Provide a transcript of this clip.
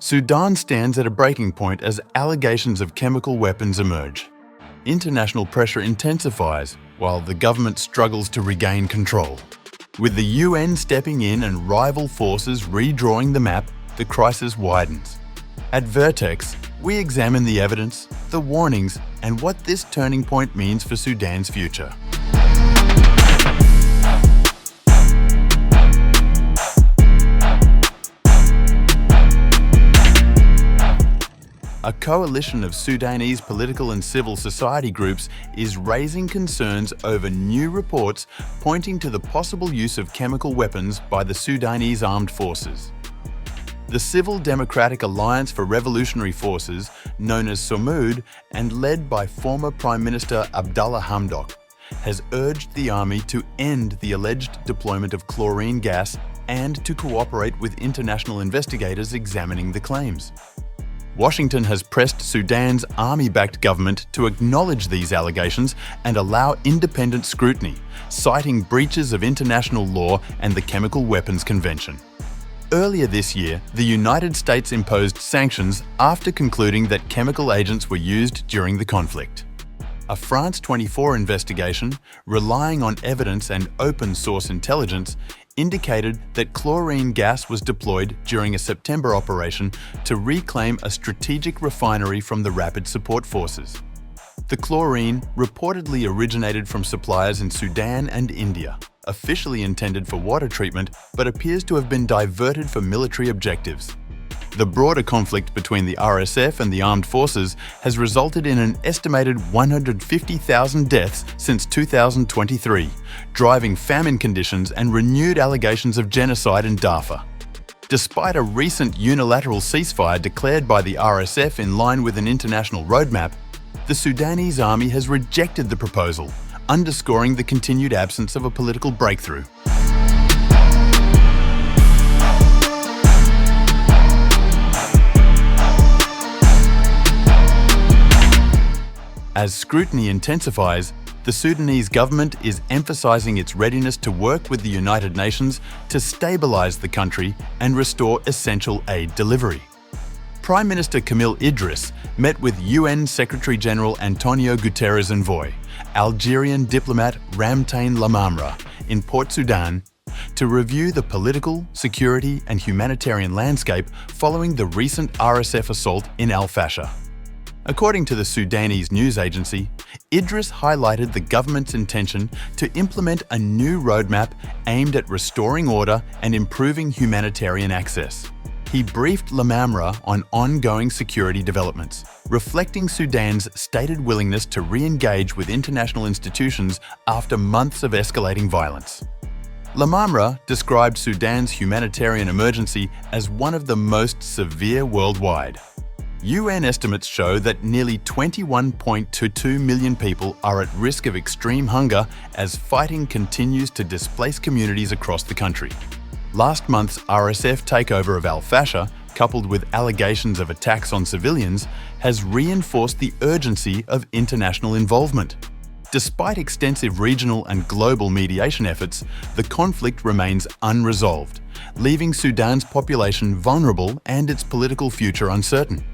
Sudan stands at a breaking point as allegations of chemical weapons emerge. International pressure intensifies while the government struggles to regain control. With the UN stepping in and rival forces redrawing the map, the crisis widens. At Vertex, we examine the evidence, the warnings, and what this turning point means for Sudan's future. A coalition of Sudanese political and civil society groups is raising concerns over new reports pointing to the possible use of chemical weapons by the Sudanese armed forces. The Civil Democratic Alliance for Revolutionary Forces, known as SUMUD and led by former Prime Minister Abdalla Hamdok, has urged the army to end the alleged deployment of chlorine gas and to cooperate with international investigators examining the claims. Washington has pressed Sudan's army-backed government to acknowledge these allegations and allow independent scrutiny, citing breaches of international law and the Chemical Weapons Convention. Earlier this year, the United States imposed sanctions after concluding that chemical agents were used during the conflict. A France 24 investigation, relying on evidence and open-source intelligence, indicated that chlorine gas was deployed during a September operation to reclaim a strategic refinery from the Rapid Support Forces. The chlorine reportedly originated from suppliers in Sudan and India, officially intended for water treatment, but appears to have been diverted for military objectives. The broader conflict between the RSF and the armed forces has resulted in an estimated 150,000 deaths since 2023, driving famine conditions and renewed allegations of genocide in Darfur. Despite a recent unilateral ceasefire declared by the RSF in line with an international roadmap, the Sudanese army has rejected the proposal, underscoring the continued absence of a political breakthrough. As scrutiny intensifies, the Sudanese government is emphasizing its readiness to work with the United Nations to stabilize the country and restore essential aid delivery. Prime Minister Kamil Idris met with UN Secretary-General Antonio Guterres' envoy, Algerian diplomat Ramtane Lamamra, in Port Sudan to review the political, security and humanitarian landscape following the recent RSF assault in Al Fasher. According to the Sudanese news agency, Idris highlighted the government's intention to implement a new roadmap aimed at restoring order and improving humanitarian access. He briefed Lamamra on ongoing security developments, reflecting Sudan's stated willingness to re-engage with international institutions after months of escalating violence. Lamamra described Sudan's humanitarian emergency as one of the most severe worldwide. UN estimates show that nearly 21.22 million people are at risk of extreme hunger as fighting continues to displace communities across the country. Last month's RSF takeover of Al Fasher, coupled with allegations of attacks on civilians, has reinforced the urgency of international involvement. Despite extensive regional and global mediation efforts, the conflict remains unresolved, leaving Sudan's population vulnerable and its political future uncertain.